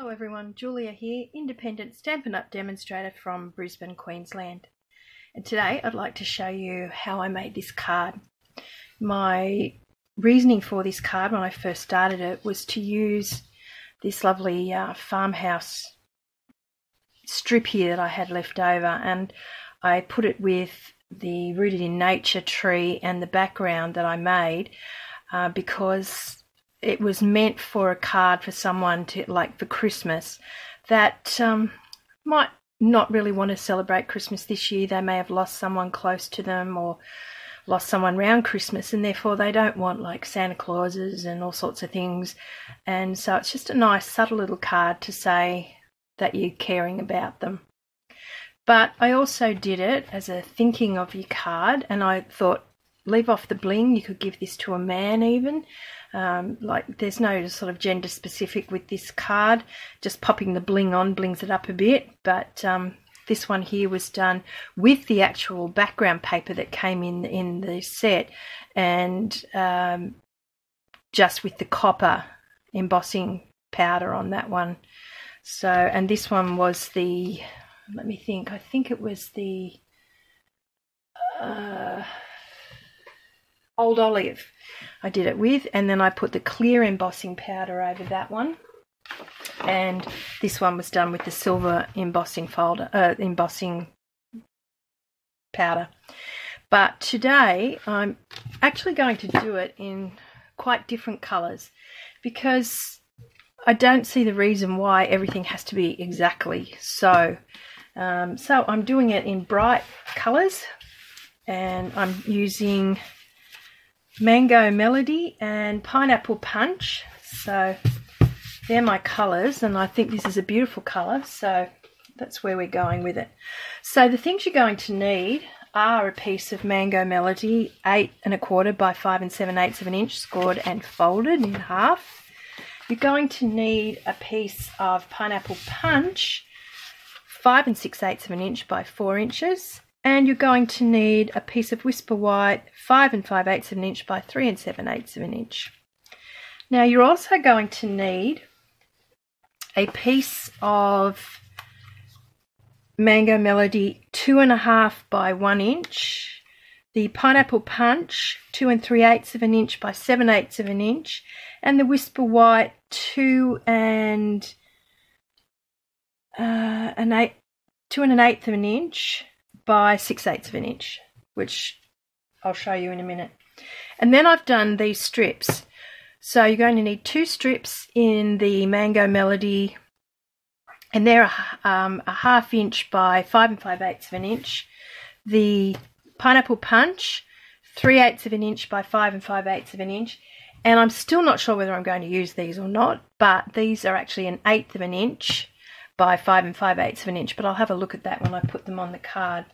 Hello everyone, Julia here, independent Stampin' Up! Demonstrator from Brisbane, Queensland. And today I'd like to show you how I made this card. My reasoning for this card when I first started it was to use this lovely farmhouse strip here that I had left over, and I put it with the Rooted in Nature tree and the background that I made because it was meant for a card for someone to, like, for Christmas, that might not really want to celebrate Christmas this year. They may have lost someone close to them or lost someone around Christmas, and therefore they don't want like Santa Clauses and all sorts of things. And so it's just a nice subtle little card to say that you're caring about them. But I also did it as a thinking of your card, and I thought, leave off the bling. You could give this to a man even. Like, there's no sort of gender specific with this card. Just popping the bling on blings it up a bit. But this one here was done with the actual background paper that came in the set, and just with the copper embossing powder on that one. So, and this one was the, let me think, I think it was the Old Olive I did it with, and then I put the clear embossing powder over that one, and this one was done with the silver embossing embossing powder. But today I'm actually going to do it in quite different colours, because I don't see the reason why everything has to be exactly so. So I'm doing it in bright colours, and I'm using Mango Melody and Pineapple Punch. So they're my colours, and I think this is a beautiful colour, so that's where we're going with it. So the things you're going to need are a piece of Mango Melody, 8 1/4 by 5 7/8 of an inch, scored and folded in half. You're going to need a piece of Pineapple Punch, 5 6/8 of an inch by 4 inches. And you're going to need a piece of Whisper White, 5 5/8 of an inch by 3 7/8 of an inch. Now you're also going to need a piece of Mango Melody, 2 1/2 by 1 inch, the Pineapple Punch, 2 3/8 of an inch by 7/8 of an inch, and the Whisper White, 2 1/8 of an inch by 6/8 of an inch, which I'll show you in a minute. And then I've done these strips. So you're going to need 2 strips in the Mango Melody, and they're a 1/2 inch by 5 5/8 of an inch. The Pineapple Punch, 3/8 of an inch by 5 5/8 of an inch. And I'm still not sure whether I'm going to use these or not, but these are actually 1/8 of an inch by 5 5/8 of an inch, but I'll have a look at that when I put them on the card.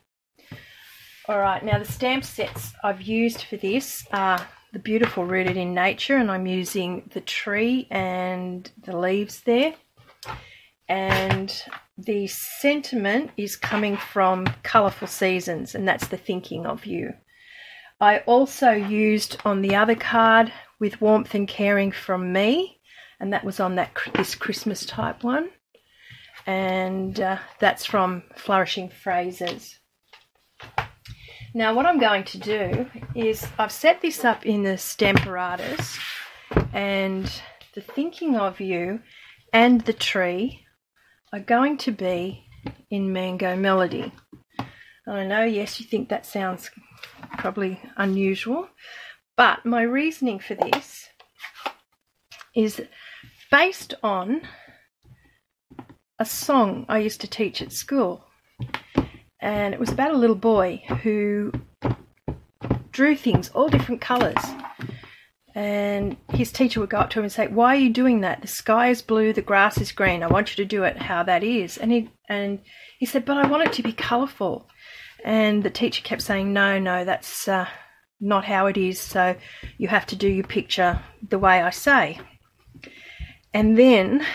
Alright, now the stamp sets I've used for this are the beautiful Rooted in Nature, and I'm using the tree and the leaves there. And the sentiment is coming from Colourful Seasons, and that's the thinking of you. I also used on the other card With Warmth and Caring from Me, and that was on this Christmas type one. And that's from Flourishing Phrases. Now what I'm going to do is I've set this up in the Stamparatus, and the thinking of you and the tree are going to be in Mango Melody. I know, yes, you think that sounds probably unusual, but my reasoning for this is based on a song I used to teach at school, and it was about a little boy who drew things all different colours, and his teacher would go up to him and say, "Why are you doing that? The sky is blue, the grass is green. I want you to do it how that is." And he said, "But I want it to be colourful." And the teacher kept saying, no, that's not how it is, so you have to do your picture the way I say. And then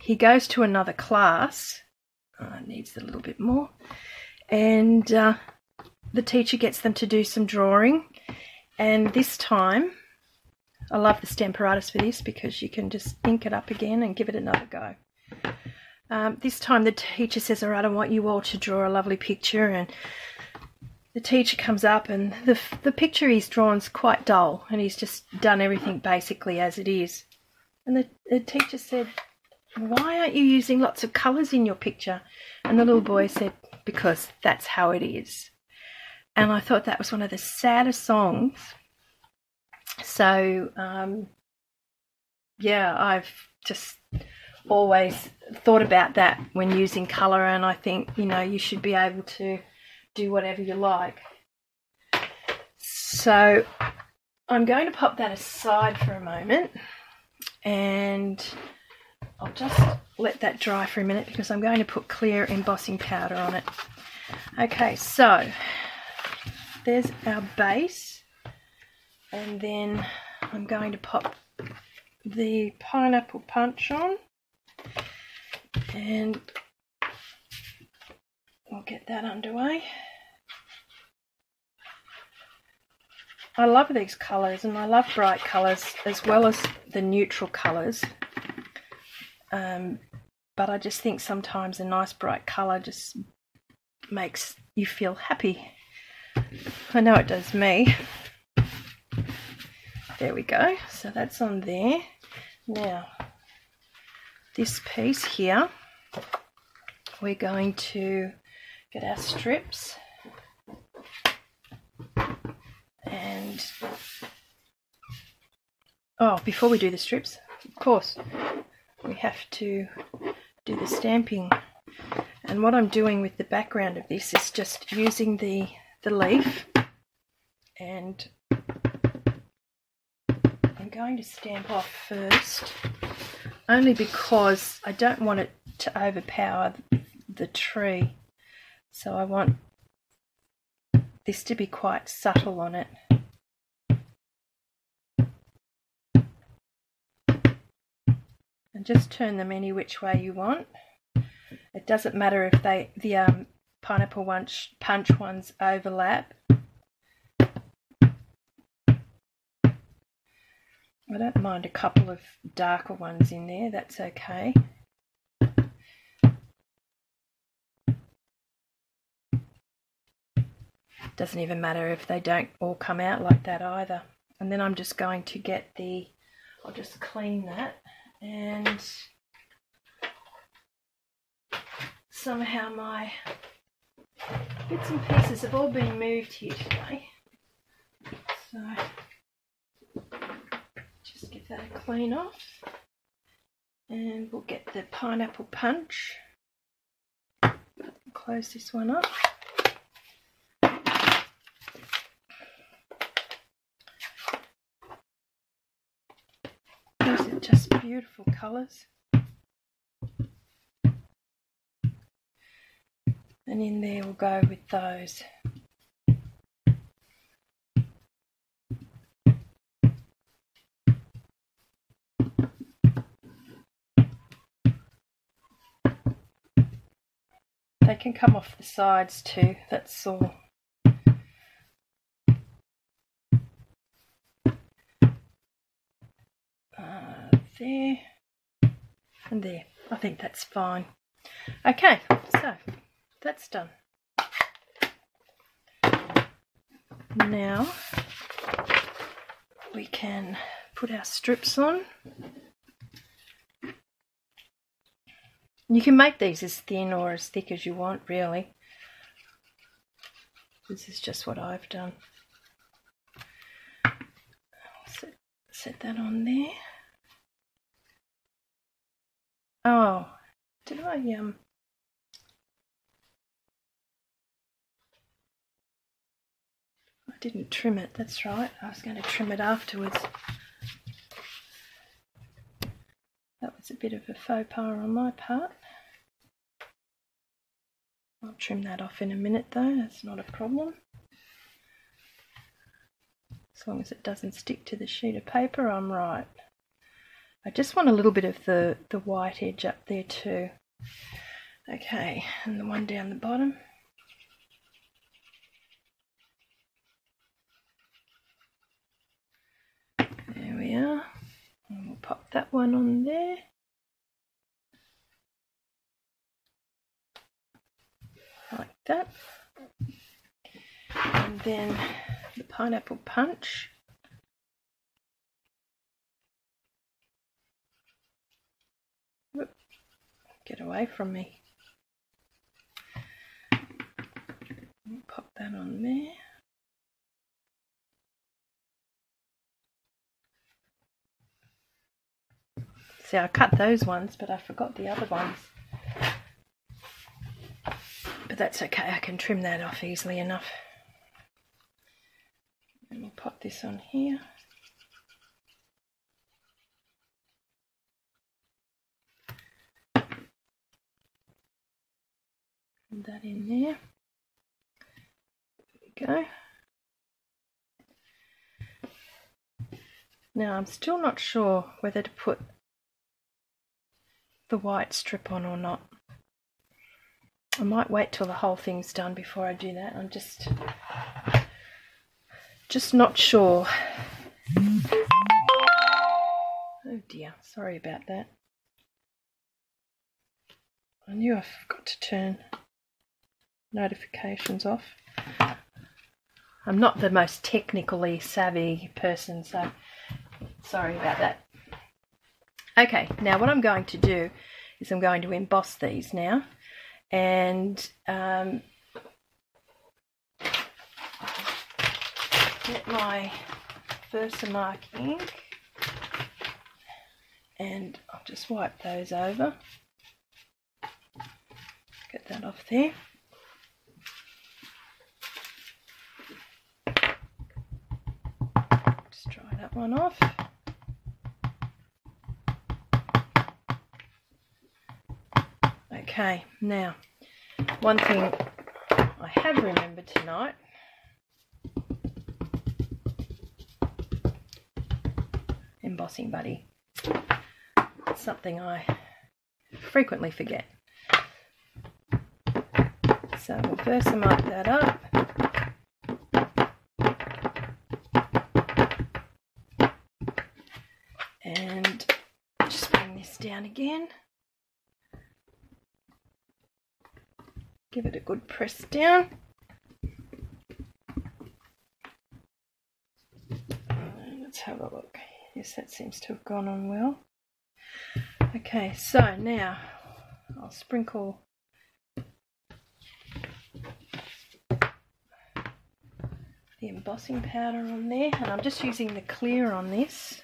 he goes to another class. It needs a little bit more. And the teacher gets them to do some drawing. And this time, I love the Stamparatus for this because you can just ink it up again and give it another go. This time the teacher says, all right, I want you all to draw a lovely picture, and the teacher comes up and the picture he's drawn is quite dull, and he's just done everything basically as it is. And the teacher said, why aren't you using lots of colours in your picture? And the little boy said, because that's how it is. And I thought that was one of the saddest songs. So, yeah, I've just always thought about that when using colour, and I think, you know, you should be able to do whatever you like. So I'm going to pop that aside for a moment, and I'll just let that dry for a minute because I'm going to put clear embossing powder on it. Okay, so there's our base, and then I'm going to pop the pineapple punch on, and we'll get that underway. I love these colours, and I love bright colours as well as the neutral colours, but I just think sometimes a nice bright colour just makes you feel happy. I know it does me. There we go, so that's on there. Now this piece here, we're going to get our strips, and before we do the strips, of course, we have to do the stamping. And what I'm doing with the background of this is just using the leaf, and I'm going to stamp off first, only because I don't want it to overpower the tree. So I want this to be quite subtle on it. And just turn them any which way you want. It doesn't matter if the pineapple punch ones overlap. I don't mind a couple of darker ones in there, that's okay. Doesn't even matter if they don't all come out like that either. And then I'm just going to get I'll just clean that, and somehow my bits and pieces have all been moved here today. So just give that a clean off, and we'll get the pineapple punch. Close this one up. These are just beautiful colours. And in there we'll go with those. They can come off the sides too, that's all. There and there. I think that's fine. Okay, so that's done. Now we can put our strips on. You can make these as thin or as thick as you want, really. This is just what I've done. I'll set that on there. Oh, did I didn't trim it, that's right. I was going to trim it afterwards. That was a bit of a faux pas on my part. I'll trim that off in a minute though, that's not a problem. As long as it doesn't stick to the sheet of paper, I'm right. I just want a little bit of the white edge up there too. Okay, and the one down the bottom. There we are. And we'll pop that one on there. Like that. And then the pineapple punch. Whoop. Get away from me. Pop that on there. See, I cut those ones, but I forgot the other ones. But that's okay, I can trim that off easily enough. And we'll pop this on here. Put that in there. There we go. Now I'm still not sure whether to put the white strip on or not. I might wait till the whole thing's done before I do that. I'm just not sure. Oh dear, sorry about that. I knew I forgot to turn notifications off. I'm not the most technically savvy person, so sorry about that. Okay, now what I'm going to do is I'm going to emboss these now, and get my Versamark ink, and I'll just wipe those over. Get that off there. Just dry that one off. Okay, now one thing I have remembered tonight, embossing buddy. It's something I frequently forget. So we'll Versamark that up. And just bring this down again. Give it a good press down. Let's have a look. Yes, that seems to have gone on well. Okay, so now I'll sprinkle the embossing powder on there, and I'm just using the clear on this.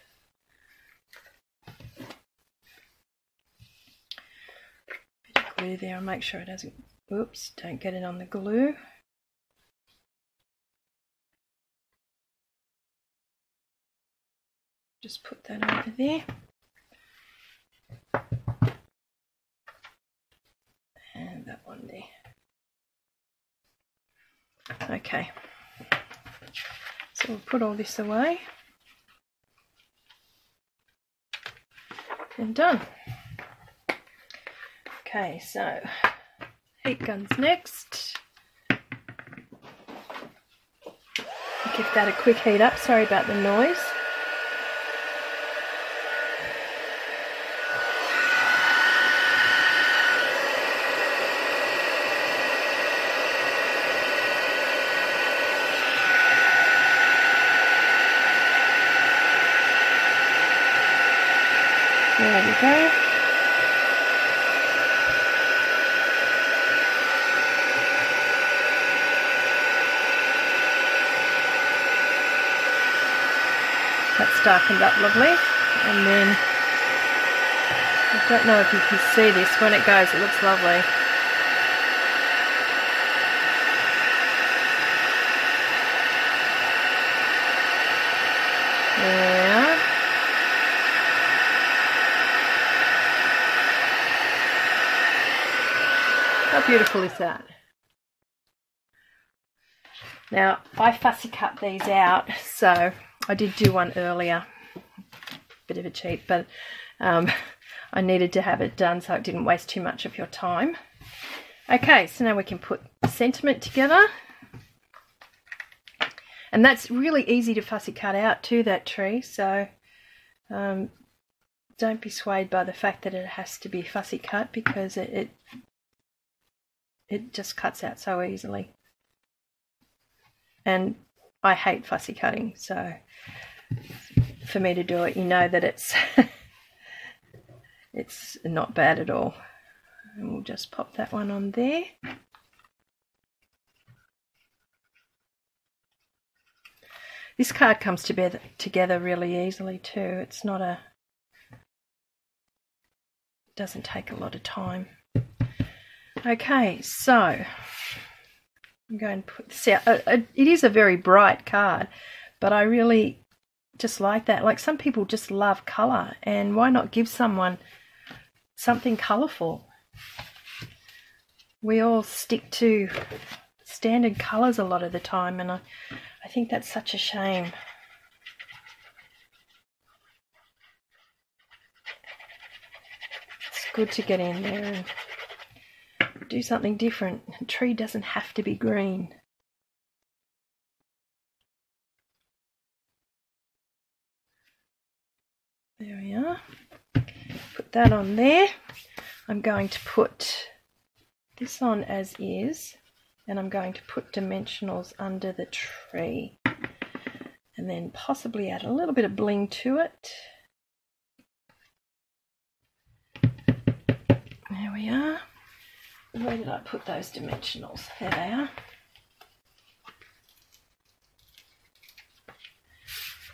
Bit of glue there, I'll make sure it doesn't, oops, don't get it on the glue. Just put that over there. And that one there. Okay. So we'll put all this away. And done. Okay, so heat guns next. Give that a quick heat up. Sorry about the noise. There we go. That's darkened up lovely, and then I don't know if you can see this, when it goes it looks lovely. Yeah. How beautiful is that? Now I fussy cut these out, so I did do one earlier, bit of a cheat, but I needed to have it done so it didn't waste too much of your time. Okay, so now we can put the sentiment together. And that's really easy to fussy cut out too, that tree, so Don't be swayed by the fact that it has to be fussy cut, because it just cuts out so easily. And I hate fussy cutting, so for me to do it, you know that it's it's not bad at all. And we'll just pop that one on there. This card comes together really easily too. It's not a, doesn't take a lot of time. Okay, so I'm going to put this out. It is a very bright card, but I really just like that. Like, some people just love colour, and why not give someone something colourful? We all stick to standard colours a lot of the time, and I think that's such a shame. It's good to get in there and do something different. A tree doesn't have to be green. There we are. Put that on there. I'm going to put this on as is, and I'm going to put dimensionals under the tree, and then possibly add a little bit of bling to it. There we are. Where did I put those dimensionals? There they are.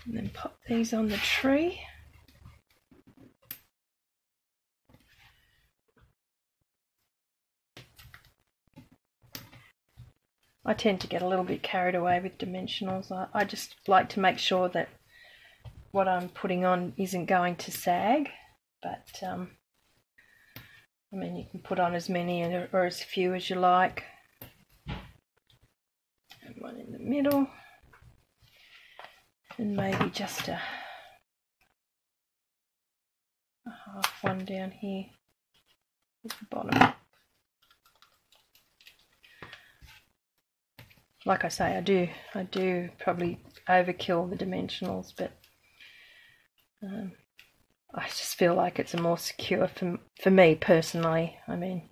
And then pop these on the tree. I tend to get a little bit carried away with dimensionals. I just like to make sure that what I'm putting on isn't going to sag, but I mean, you can put on as many or as few as you like. And one in the middle, and maybe just a half one down here at the bottom. Like I say, I do probably overkill the dimensionals, but I just feel like it's a more secure for me personally. I mean,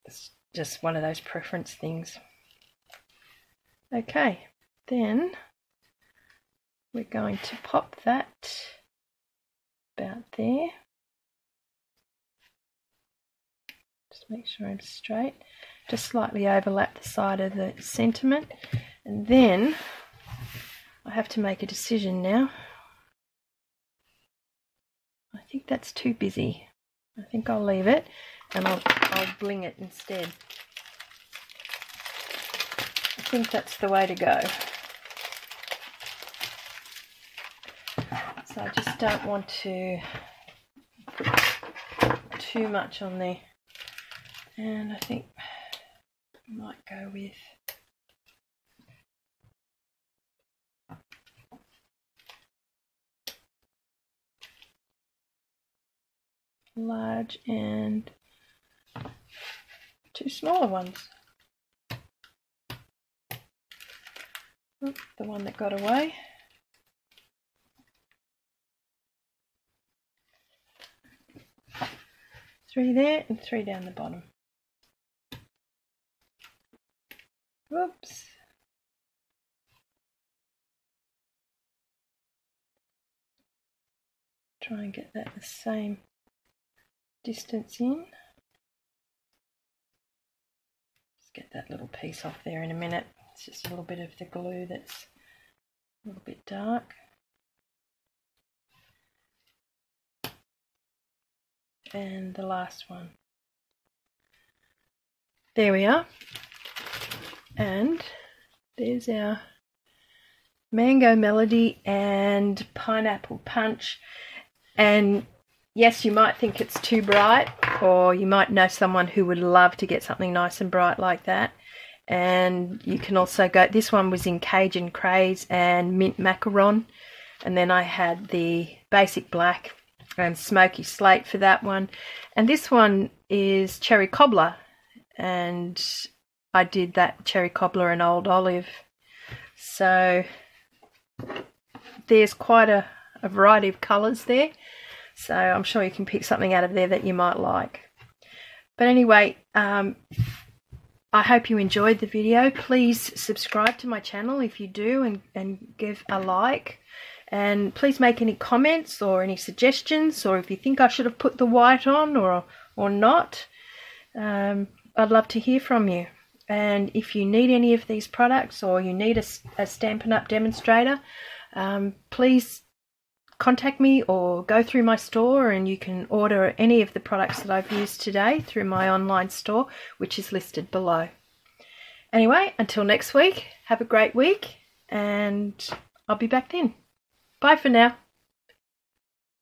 it's just one of those preference things. Okay, then we're going to pop that about there. Just make sure I'm straight. Just slightly overlap the side of the sentiment, and then I have to make a decision now. I think that's too busy. I think I'll leave it, and I'll bling it instead. I think that's the way to go. So I just don't want to put too much on there, and I think I might go with large and two smaller ones. Oops, the one that got away. Three there and three down the bottom. Whoops. Try and get that the same distance in. Just get that little piece off there in a minute. It's just a little bit of the glue that's a little bit dark. And the last one. There we are. And there's our Mango Melody and Pineapple Punch. And yes, you might think it's too bright, or you might know someone who would love to get something nice and bright like that. And you can also go, this one was in Cajun Craze and Mint Macaron, and then I had the Basic Black and Smoky Slate for that one, and this one is Cherry Cobbler, and I did that Cherry Cobbler and Old Olive. So there's quite a variety of colours there, so I'm sure you can pick something out of there that you might like. But anyway, I hope you enjoyed the video. Please subscribe to my channel if you do, and give a like. And please make any comments or any suggestions, or if you think I should have put the white on or not. I'd love to hear from you. And if you need any of these products, or you need a Stampin' Up! Demonstrator, please contact me or go through my store, and you can order any of the products that I've used today through my online store, which is listed below. Anyway, until next week, have a great week, and I'll be back then. Bye for now.